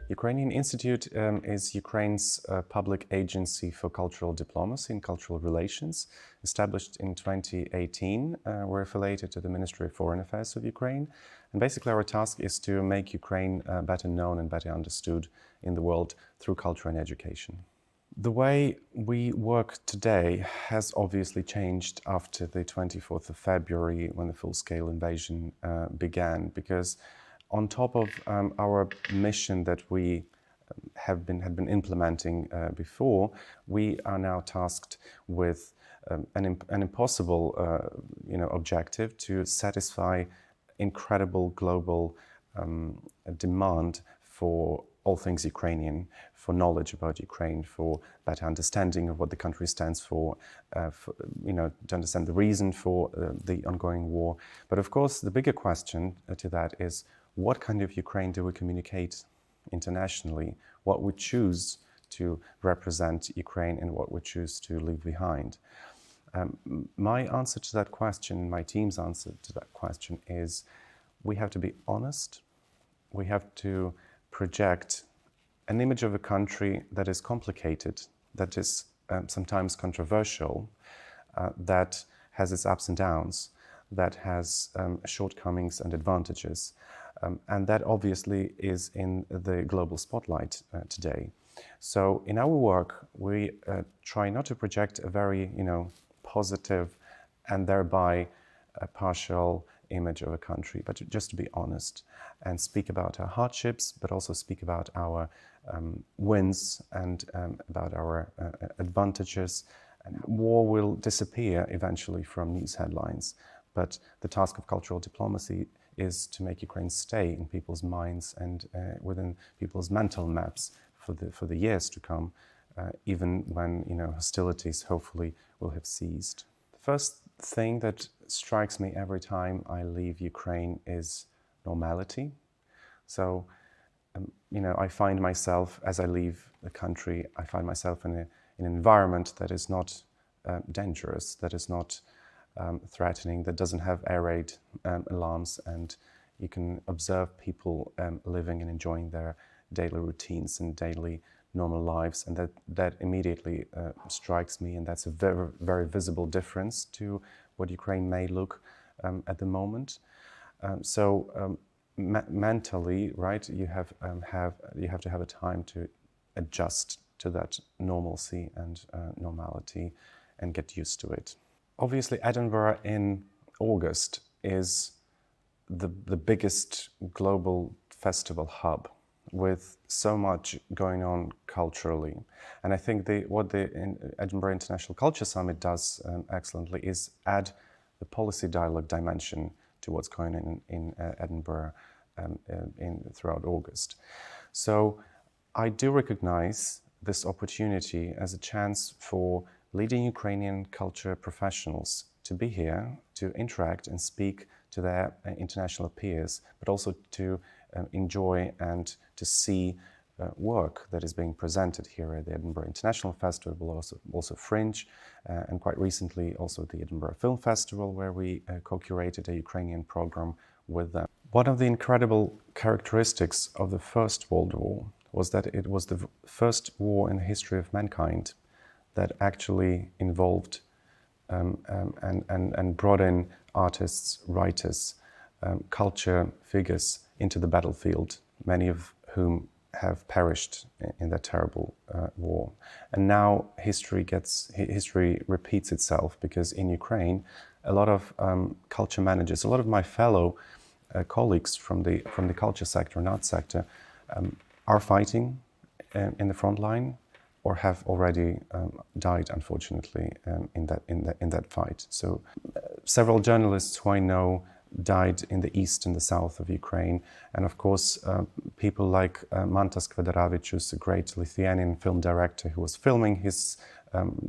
Ukrainian Institute is Ukraine's public agency for cultural diplomacy and cultural relations. Established in 2018, we're affiliated to the Ministry of Foreign Affairs of Ukraine. And basically our task is to make Ukraine better known and better understood in the world through culture and education. The way we work today has obviously changed after the 24th of February when the full-scale invasion began, because on top of our mission that we had been implementing before, we are now tasked with an impossible objective to satisfy incredible global demand for all things Ukrainian, for knowledge about Ukraine, for better understanding of what the country stands for to understand the reason for the ongoing war. But of course, the bigger question to that is, what kind of Ukraine do we communicate internationally? What we choose to represent Ukraine and what we choose to leave behind? My answer to that question, my team's answer to that question is, we have to be honest. We have to project an image of a country that is complicated, that is sometimes controversial, that has its ups and downs, that has shortcomings and advantages. And that obviously is in the global spotlight today. So in our work, we try not to project a very, positive and thereby a partial image of a country, but just to be honest and speak about our hardships, but also speak about our wins and about our advantages. And war will disappear eventually from news headlines, but the task of cultural diplomacy is to make Ukraine stay in people's minds and within people's mental maps for the years to come, even when hostilities hopefully will have ceased. The first thing that strikes me every time I leave Ukraine is normality. So, I find myself, as I leave the country, I find myself in an environment that is not dangerous, that is not threatening, that doesn't have air raid alarms, and you can observe people living and enjoying their daily routines and daily normal lives, and that immediately strikes me, and that's a very, very visible difference to what Ukraine may look at the moment. Mentally, right, you have to have a time to adjust to that normalcy and normality and get used to it. Obviously, Edinburgh in August is the biggest global festival hub with so much going on culturally. And I think what the Edinburgh International Culture Summit does excellently is add the policy dialogue dimension to what's going on in Edinburgh throughout August. So I do recognize this opportunity as a chance for leading Ukrainian culture professionals to be here, to interact and speak to their international peers, but also to enjoy and to see work that is being presented here at the Edinburgh International Festival, also Fringe, and quite recently also the Edinburgh Film Festival, where we co-curated a Ukrainian program with them. One of the incredible characteristics of the First World War was that it was the first war in the history of mankind that actually involved and brought in artists, writers, culture figures into the battlefield, many of whom have perished in that terrible war. And now history repeats itself, because in Ukraine, a lot of culture managers, a lot of my fellow colleagues from the culture sector and arts sector are fighting in the front line, or have already died, unfortunately, in that fight. So several journalists who I know died in the east and the south of Ukraine, and of course people like Mantas Kvedaravičius, a great Lithuanian film director who was filming his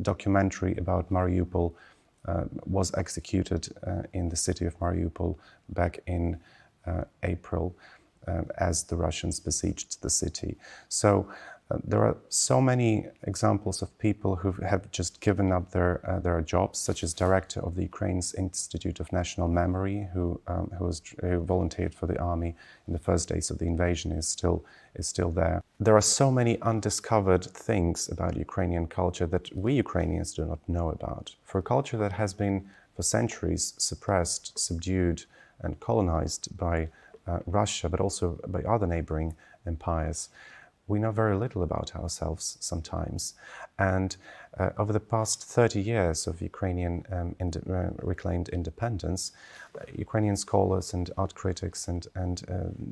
documentary about Mariupol, was executed in the city of Mariupol back in April as the Russians besieged the city. So There are so many examples of people who have just given up their jobs, such as director of the Ukrainian Institute of National Memory, who volunteered for the army in the first days of the invasion, is still there. There are so many undiscovered things about Ukrainian culture that we Ukrainians do not know about. For a culture that has been for centuries suppressed, subdued, and colonized by Russia, but also by other neighboring empires, we know very little about ourselves sometimes. And over the past 30 years of Ukrainian reclaimed independence, Ukrainian scholars and art critics and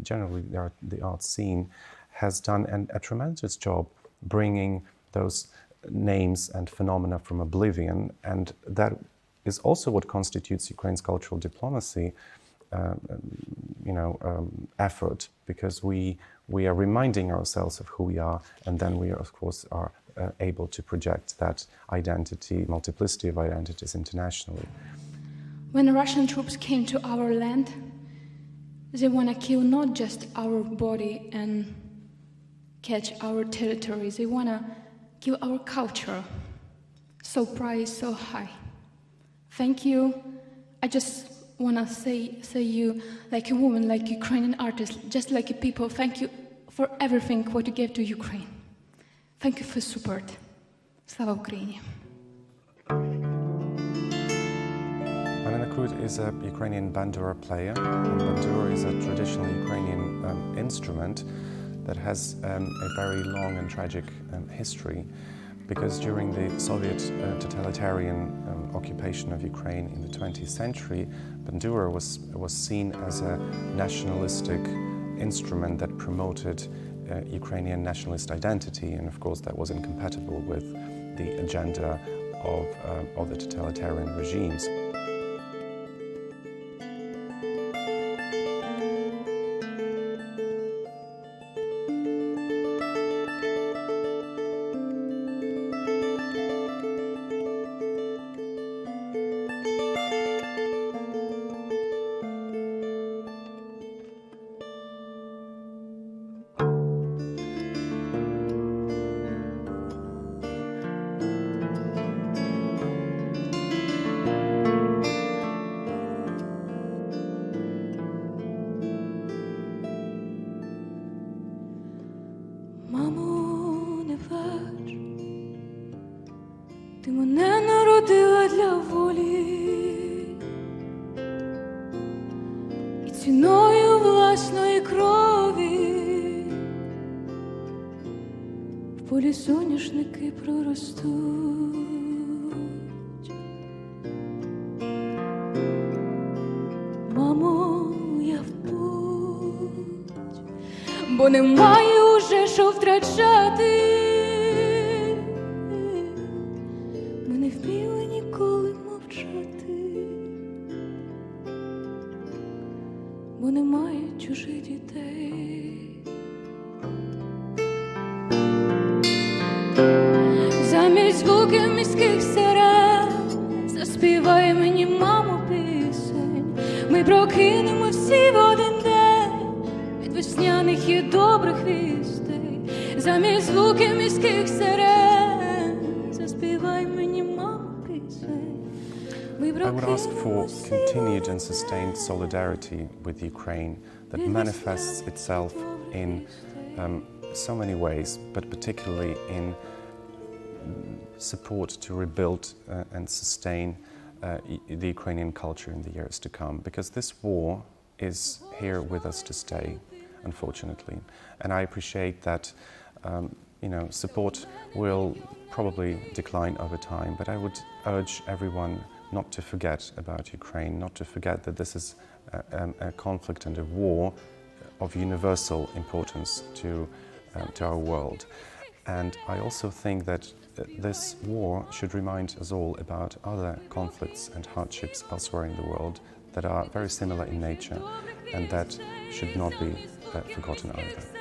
generally the art scene has done a tremendous job bringing those names and phenomena from oblivion. And that is also what constitutes Ukraine's cultural diplomacy effort, because we are reminding ourselves of who we are, and then we of course are able to project that identity, multiplicity of identities internationally. When Russian troops came to our land, they want to kill not just our body and catch our territory, they want to kill our culture. So price so high. Thank you. I just want to say you, like a woman, like Ukrainian artist, just like a people, thank you for everything what you gave to Ukraine. Thank you for support. Slava Ukraini. Maryna Krut is a Ukrainian bandura player. And bandura is a traditional Ukrainian instrument that has a very long and tragic history, because during the Soviet totalitarian occupation of Ukraine in the 20th century, bandura was seen as a nationalistic instrument that promoted Ukrainian nationalist identity, and of course that was incompatible with the agenda of the totalitarian regimes. Мамо, не плач, ти мене народила для волі, і ціною власної крові в полі соняшники проростуть. Мамо, я в путь, бо немає уже що втрачати. Ми не вміли ніколи мовчати, бо немає чужих дітей. Замість звуків міських сирен заспівай мені, мамо, пісень. Ми прокинемо всі в один день від весняних і добрих вістей. Замість звуків міських сирен заспівай мені, мамо, пісень. I would ask for continued and sustained solidarity with Ukraine that manifests itself in so many ways, but particularly in support to rebuild and sustain the Ukrainian culture in the years to come, because this war is here with us to stay, unfortunately. And I appreciate that support will probably decline over time, but I would urge everyone not to forget about Ukraine, not to forget that this is a conflict and a war of universal importance to our world. And I also think that this war should remind us all about other conflicts and hardships elsewhere in the world that are very similar in nature and that should not be forgotten either.